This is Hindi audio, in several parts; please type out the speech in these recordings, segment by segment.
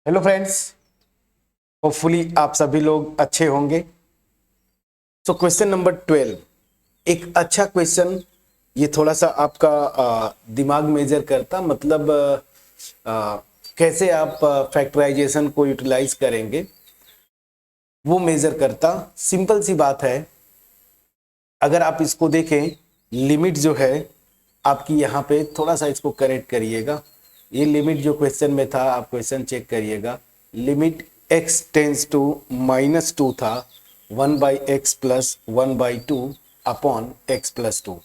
हेलो फ्रेंड्स, होपफुली आप सभी लोग अच्छे होंगे। सो क्वेश्चन नंबर 12 एक अच्छा क्वेश्चन। ये थोड़ा सा आपका दिमाग मेजर करता, मतलब कैसे आप फैक्टराइजेशन को यूटिलाइज करेंगे वो मेजर करता। सिंपल सी बात है, अगर आप इसको देखें, लिमिट जो है आपकी यहाँ पे, थोड़ा सा इसको करेक्ट करिएगा। ये लिमिट जो क्वेश्चन में था, आप क्वेश्चन चेक करिएगा। लिमिट x टेंस टू -2 था, 1/x plus 1/2 upon x plus 2।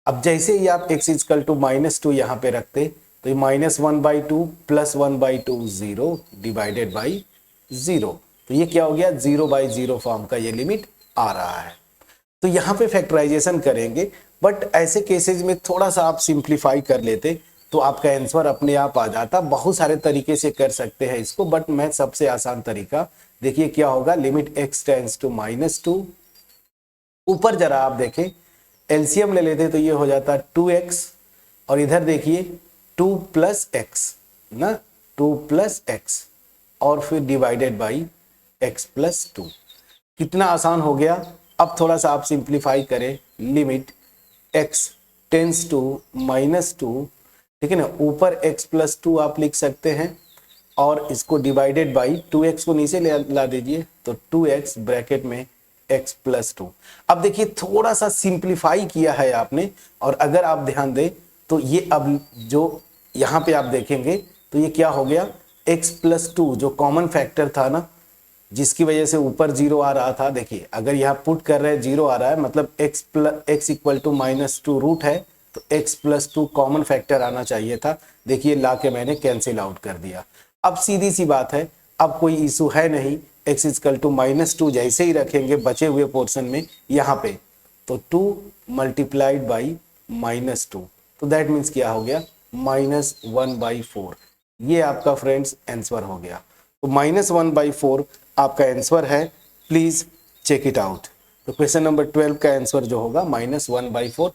अब जैसे ही आप x इजकल टू -2 यहाँ पे रखते, तो ये -1/2 प्लस 1/2 0 डिवाइडेड बाई 0। तो ये क्या हो गया, 0/0 फॉर्म का ये लिमिट आ रहा है। तो यहाँ पे फैक्टराइजेशन करेंगे, बट ऐसे केसेस में थोड़ा सा आप सिंप्लीफाई कर लेते तो आपका आंसर अपने आप आ जाता। बहुत सारे तरीके से कर सकते हैं इसको, बट मैं सबसे आसान तरीका, देखिए क्या होगा। लिमिट x टेंस टू -2, ऊपर जरा आप देखें, एलसीएम ले लेते तो ये हो जाता 2x, और इधर देखिए 2 प्लस एक्स ना, 2 प्लस एक्स, और फिर डिवाइडेड बाई x प्लस 2। कितना आसान हो गया। अब थोड़ा सा आप सिंप्लीफाई करें, लिमिट x टेंस टू -2, ठीक है ना, ऊपर x प्लस 2 आप लिख सकते हैं, और इसको डिवाइडेड बाई 2x को नीचे ला दीजिए, तो 2x ब्रैकेट में x प्लस 2। अब देखिए थोड़ा सा सिंप्लीफाई किया है आपने, और अगर आप ध्यान दें तो ये अब जो यहाँ पे आप देखेंगे तो ये क्या हो गया, x प्लस 2 जो कॉमन फैक्टर था ना, जिसकी वजह से ऊपर 0 आ रहा था। देखिए अगर यहाँ पुट कर रहे हैं 0 आ रहा है, मतलब x इक्वल टू -2 रूट है, तो x प्लस 2 कॉमन फैक्टर आना चाहिए था। देखिए ला के मैंने कैंसिल आउट कर दिया। अब सीधी सी बात है, अब कोई इशू है नहीं, x इक्वल टू -2 जैसे ही रखेंगे बचे हुए पोर्शन में यहाँ पे, तो 2 मल्टीप्लाइड बाई -2, तो दैट मीन्स क्या हो गया, -1/4। ये आपका फ्रेंड्स आंसर हो गया। तो -1/4 आपका आंसर है। Please check it out. तो क्वेश्चन नंबर 12 का आंसर जो होगा -1/4।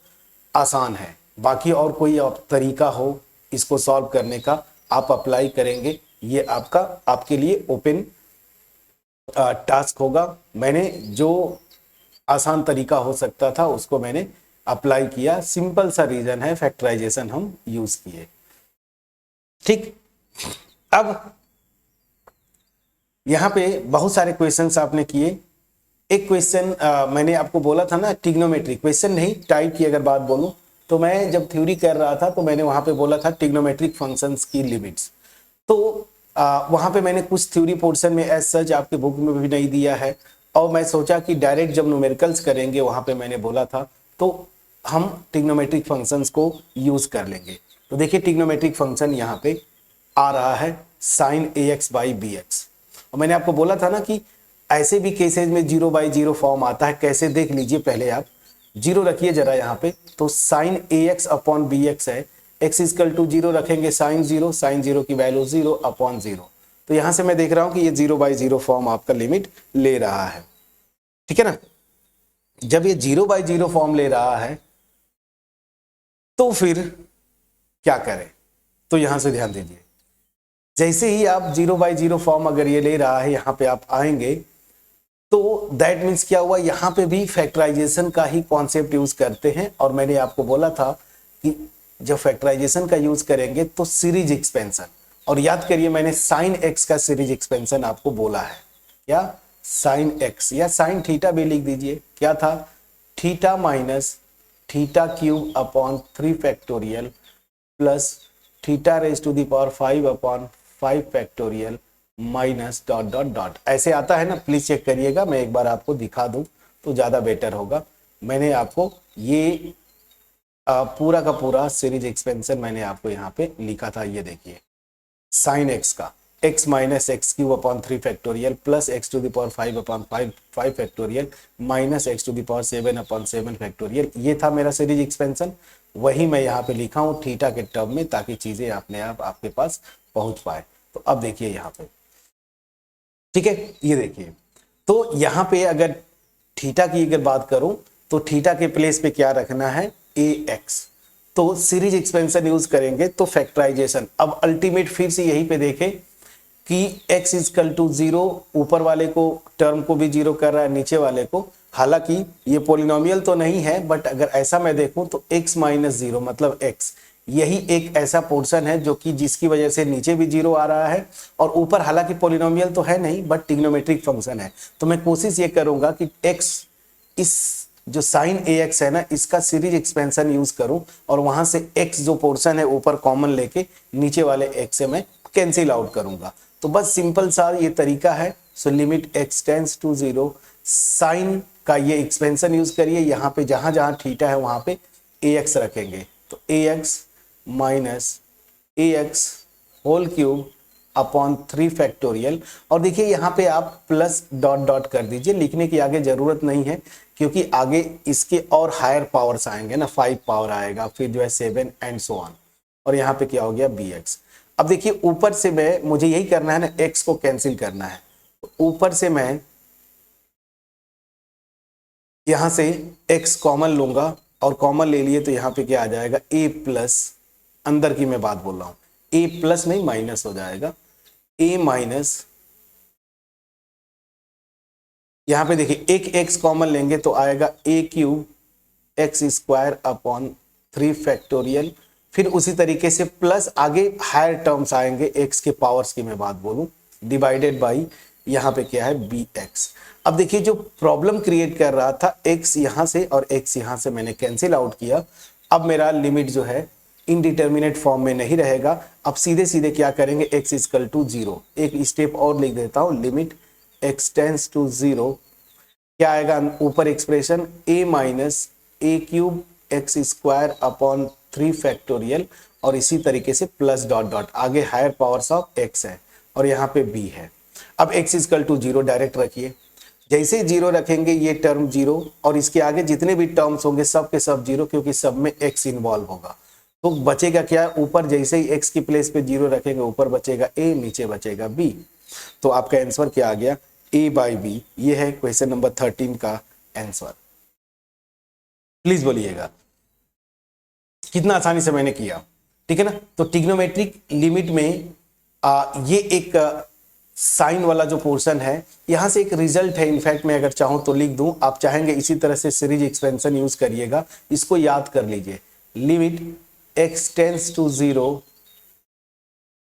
आसान है, बाकी और कोई तरीका हो इसको सॉल्व करने का, आप अप्लाई करेंगे, ये आपका आपके लिए ओपन टास्क होगा। मैंने जो आसान तरीका हो सकता था उसको मैंने अप्लाई किया। सिंपल सा रीजन है, फैक्टराइजेशन हम यूज किए। ठीक, अब यहाँ पे बहुत सारे क्वेश्चंस आपने किए। एक क्वेश्चन मैंने आपको बोला था ना, ट्रिग्नोमेट्री क्वेश्चन नहीं, टाइप की अगर बात बोलूं तो मैं जब थ्योरी कर रहा था तो मैंने वहां पे बोला था ट्रिग्नोमेट्रिक फंक्शंस की लिमिट्स। तो वहां पे मैंने कुछ थ्योरी पोर्शन में एज सच आपके बुक में भी नहीं दिया है, और मैं सोचा कि डायरेक्ट जब न्यूमेरिकल्स करेंगे वहां पे मैंने बोला था तो हम ट्रिग्नोमेट्रिक फंक्शंस को यूज कर लेंगे। तो देखिए ट्रिग्नोमेट्रिक फंक्शन यहाँ पे आ रहा है sin ax by b x, और मैंने आपको बोला था ना कि ऐसे भी केसेज में 0/0 फॉर्म आता है। कैसे, देख लीजिए, पहले आप 0 रखिए जरा यहाँ पे, तो sin ax upon b x है, x इजकल टू 0 रखेंगे, sin 0 की वैल्यू 0 अपॉन 0। तो यहां से मैं देख रहा हूं कि ये 0/0 फॉर्म आपका लिमिट ले रहा है, ठीक है ना। जब ये 0/0 फॉर्म ले रहा है तो फिर क्या करें, तो यहां से ध्यान दीजिए। जैसे ही आप 0/0 फॉर्म अगर ये ले रहा है, यहां पे आप आएंगे तो दैट मीन्स क्या हुआ, यहां पे भी फैक्टराइजेशन का ही कॉन्सेप्ट यूज करते हैं। और मैंने आपको बोला था कि जब फैक्टराइजेशन का यूज करेंगे तो सीरीज एक्सपेंशन, और याद करिए मैंने साइन एक्स का सीरीज एक्सपेंशन आपको बोला है, क्या, साइन एक्स या साइन थीटा भी लिख दीजिए। क्या था, theta minus theta cube upon 3 factorial plus theta raise to the power 5 upon 5 factorial minus dot dot dot, ऐसे आता है ना। प्लीज चेक करिएगा, मैं एक बार आपको दिखा दूं तो ज्यादा बेटर होगा। मैंने आपको ये पूरा का पूरा सीरीज एक्सपेंशन मैंने आपको यहाँ पे लिखा था। ये देखिए साइन एक्स का x minus x cube upon 3 factorial plus x to the power 5 upon 5 factorial minus x to the power 7 upon 7 factorial, ये था मेरा सीरीज एक्सपेंशन। वही मैं यहाँ पे लिखा हूँ थीटा के टर्म में, ताकि चीजें अपने आप आपके पास पहुंच पाए। तो अब देखिए यहाँ पे, ठीक है, ये देखिए, तो यहाँ पे अगर थीटा की अगर बात करूं तो थीटा के प्लेस पे क्या रखना है, ए एक्स। तो सीरीज एक्सपेंशन यूज करेंगे तो फैक्टराइजेशन, अब अल्टीमेट फिर से यहीं पे देखें, कि x इजकल टू 0, ऊपर वाले को टर्म को भी 0 कर रहा है, नीचे वाले को। हालांकि ये पोलिनोमियल तो नहीं है, बट अगर ऐसा मैं देखूं तो x माइनस 0 मतलब x, यही एक ऐसा पोर्शन है जो कि जिसकी वजह से नीचे भी 0 आ रहा है और ऊपर, हालांकि पोलिनोमियल तो है नहीं बट ट्रिग्नोमेट्रिक फंक्शन है। तो मैं कोशिश ये करूंगा कि x, इस जो साइन ax है ना, इसका सीरीज एक्सपेंशन यूज करूं और वहां से x जो पोर्शन है ऊपर कॉमन लेके नीचे वाले x से मैं कैंसिल आउट करूंगा। तो बस सिंपल सा ये तरीका है। So limit x tends to 0, sine का ये एक्सपेंशन यूज करिए, यहाँ पे जहां जहां थीटा है वहां पे ax रखेंगे, तो ax minus ax whole cube upon 3 factorial. और देखिए यहाँ पे आप प्लस डॉट डॉट कर दीजिए, लिखने की आगे जरूरत नहीं है क्योंकि आगे इसके और हायर पावर्स आएंगे ना, 5 पावर आएगा, फिर जो है 7 एंड सो ऑन। और यहाँ पे क्या हो गया bx। अब देखिए ऊपर से मुझे यही करना है ना, x को कैंसिल करना है। तो ऊपर से मैं यहां से x कॉमन लूंगा और कॉमन ले लिए तो यहाँ पे क्या आ जाएगा a प्लस, अंदर की मैं बात बोल रहा हूं, a प्लस नहीं माइनस हो जाएगा, a माइनस, यहां पे देखिए एक x कॉमन लेंगे तो आएगा a cube x square upon 3 factorial. फिर उसी तरीके से प्लस आगे हायर टर्म्स आएंगे, x के पावर्स की मैं बात बोलूं, डिवाइडेड बाई यहाँ पे क्या है bx। अब देखिए जो प्रॉब्लम क्रिएट कर रहा था x यहाँ से और x यहाँ से मैंने कैंसिल आउट किया। अब मेरा लिमिट जो है इनडिटर्मिनेट फॉर्म में नहीं रहेगा। अब सीधे सीधे क्या करेंगे, x इजकल टू 0, एक स्टेप और लिख देता हूं, लिमिट x टेंड्स टू 0, क्या आएगा ऊपर expression a minus a cube x square upon 3 factorial, और इसी तरीके से प्लस डॉट डॉट, आगे हायर पावर्स ऑफ x है और यहाँ पे b है। अब x इजकल टू 0 डायरेक्ट रखिए, जैसे 0 रखेंगे ये टर्म 0 और इसके आगे जितने भी टर्म्स होंगे सब के सब 0, क्योंकि सब में x इन्वॉल्व होगा। तो बचेगा क्या, ऊपर जैसे ही x की प्लेस पे 0 रखेंगे ऊपर बचेगा a, नीचे बचेगा b। तो आपका आंसर क्या आ गया, a बाई बी। ये है क्वेश्चन नंबर 13 का आंसर। प्लीज बोलिएगा कितना आसानी से मैंने किया, ठीक है ना। तो ट्रिग्नोमेट्रिक लिमिट में ये एक साइन वाला जो पोर्शन है, यहां से एक रिजल्ट है। इनफैक्ट मैं अगर चाहूं तो लिख दूं, आप चाहेंगे इसी तरह से सीरीज एक्सपेंशन यूज करिएगा। इसको याद कर लीजिए, limit x tends to 0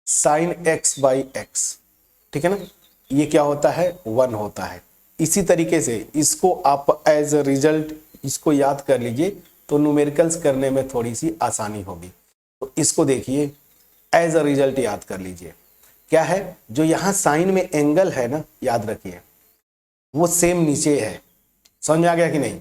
sine x by x, ठीक है ना, ये क्या होता है 1 होता है। इसी तरीके से इसको आप एज अ रिजल्ट इसको याद कर लीजिए तो न्यूमेरिकल्स करने में थोड़ी सी आसानी होगी। तो इसको देखिए एज अ रिजल्ट याद कर लीजिए, क्या है जो यहां साइन में एंगल है ना, याद रखिए वो सेम नीचे है। समझ में आ गया कि नहीं,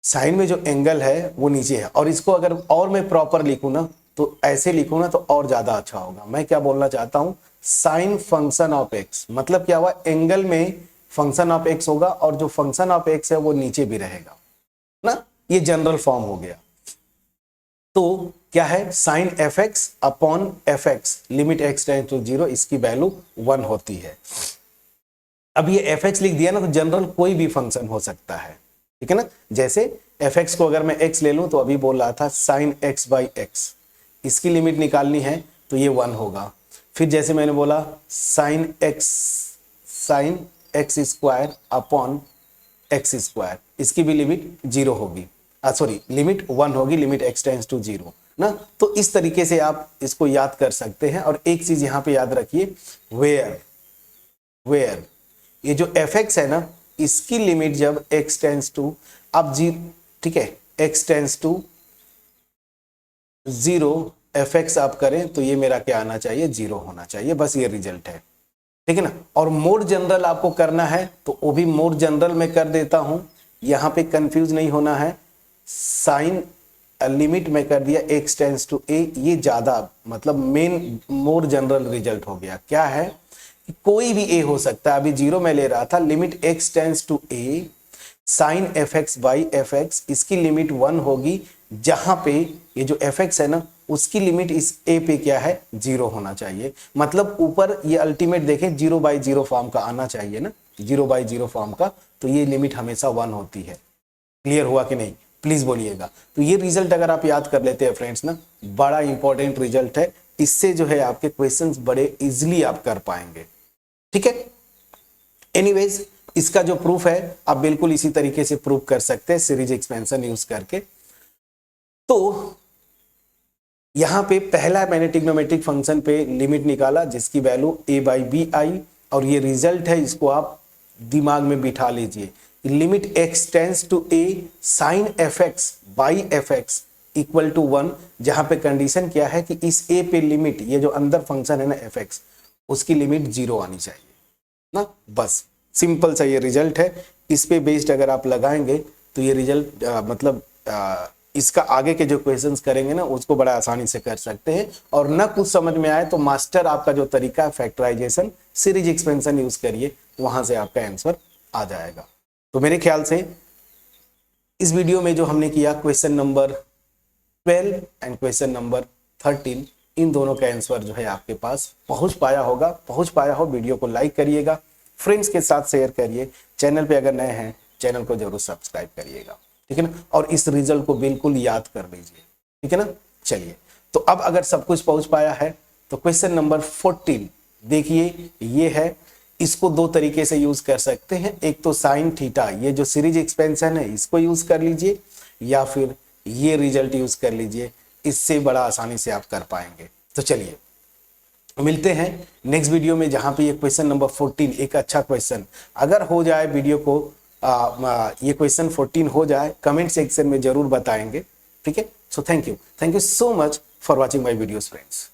साइन में जो एंगल है वो नीचे है। और इसको अगर और मैं प्रॉपर लिखूं ना, तो ऐसे लिखूं ना तो और ज्यादा अच्छा होगा। मैं क्या बोलना चाहता हूं, साइन फंक्शन ऑफ एक्स, मतलब क्या हुआ, एंगल में फंक्शन ऑफ एक्स होगा और जो फंक्शन ऑफ एक्स है वो नीचे भी रहेगा ना, ये जनरल फॉर्म हो गया। तो क्या है, sine f x upon f x, limit x tends to 0, इसकी वैल्यू 1 होती है। अब ये एफ एक्स लिख दिया ना, तो जनरल कोई भी फंक्शन हो सकता है, ठीक है ना। जैसे एफ एक्स को अगर मैं एक्स ले लूं तो अभी बोल रहा था साइन एक्स बाई एक्स, इसकी लिमिट निकालनी है तो ये 1 होगा। फिर जैसे मैंने बोला sine x square upon x square, इसकी भी लिमिट 0 होगी, सॉरी लिमिट 1 होगी, लिमिट एक्स टेंड्स टू 0 ना। तो इस तरीके से आप इसको याद कर सकते हैं। और एक चीज यहां पे याद रखिए, वेयर ये जो एफ एक्स है ना, इसकी लिमिट जब एक्स टेंड्स टू, अब जी ठीक है, x tends to 0 f x आप करें तो ये मेरा क्या आना चाहिए, 0 होना चाहिए। बस ये रिजल्ट है, ठीक है ना। और मोर जनरल आपको करना है तो वो भी मोर जनरल में कर देता हूं, यहां पे कंफ्यूज नहीं होना है। साइन लिमिट में कर दिया एक्स टेंड्स टू ए, ये ज्यादा मतलब मेन मोर जनरल रिजल्ट हो गया। क्या है कि कोई भी ए हो सकता है, अभी 0 में ले रहा था, limit x tends to a sine f x by f x, इसकी लिमिट 1 होगी, जहां पे ये जो एफ एक्स है ना उसकी लिमिट इस ए पे क्या है, 0 होना चाहिए। मतलब ऊपर ये अल्टीमेट देखें 0/0 फॉर्म का आना चाहिए ना, 0/0 फॉर्म का, तो ये लिमिट हमेशा 1 होती है। क्लियर हुआ कि नहीं, प्लीज बोलिएगा। तो ये रिजल्ट अगर आप याद कर लेते हैं फ्रेंड्स ना, बड़ा इंपॉर्टेंट रिजल्ट है। इससे जो है आपके क्वेश्चंस बड़े इजीली आप कर पाएंगे, ठीक है। एनीवेज, इसका जो प्रूफ है आप बिल्कुल इसी तरीके से प्रूफ कर सकते हैं सीरीज एक्सपेंशन यूज करके। तो यहां पे पहला मैंने ट्रिग्नोमेट्रिक फंक्शन पे लिमिट निकाला जिसकी वैल्यू a/b आई, और ये रिजल्ट है, इसको आप दिमाग में बिठा लीजिए। Limit x tends to a sin fx by fx equal to 1, जहां पे कंडीशन क्या है कि इस a पे लिमिट, ये जो अंदर फंक्शन है ना fx, उसकी लिमिट 0 आनी चाहिए ना, बस सिंपल सा ये रिजल्ट है। इस पे बेस्ड अगर आप लगाएंगे तो ये रिजल्ट मतलब इसका आगे के जो क्वेश्चंस करेंगे ना उसको बड़ा आसानी से कर सकते हैं। और ना कुछ समझ में आए तो मास्टर आपका जो तरीका है फैक्टराइजेशन सीरीज एक्सपेंशन यूज करिए, वहां से आपका आंसर आ जाएगा। तो मेरे ख्याल से इस वीडियो में जो हमने किया question number 12 and question number 13, इन दोनों का आंसर जो है आपके पास पहुंच पाया होगा। पहुंच पाया हो वीडियो को लाइक करिएगा, फ्रेंड्स के साथ शेयर करिए, चैनल पे अगर नए हैं चैनल को जरूर सब्सक्राइब करिएगा, ठीक है ना। और इस रिजल्ट को बिल्कुल याद कर लीजिए, ठीक है ना। चलिए, तो अब अगर सब कुछ पहुंच पाया है तो क्वेश्चन नंबर 14 देखिए, ये है। इसको दो तरीके से यूज कर सकते हैं, एक तो साइन थीटा, ये जो सीरीज एक्सपेंशन है इसको यूज कर लीजिए, या फिर ये रिजल्ट यूज कर लीजिए, इससे बड़ा आसानी से आप कर पाएंगे। तो चलिए मिलते हैं नेक्स्ट वीडियो में, जहां पे ये क्वेश्चन नंबर 14 एक अच्छा क्वेश्चन अगर हो जाए, वीडियो को ये क्वेश्चन 14 हो जाए, कमेंट सेक्शन में जरूर बताएंगे, ठीक है। So thank you so much for watching my videos friends.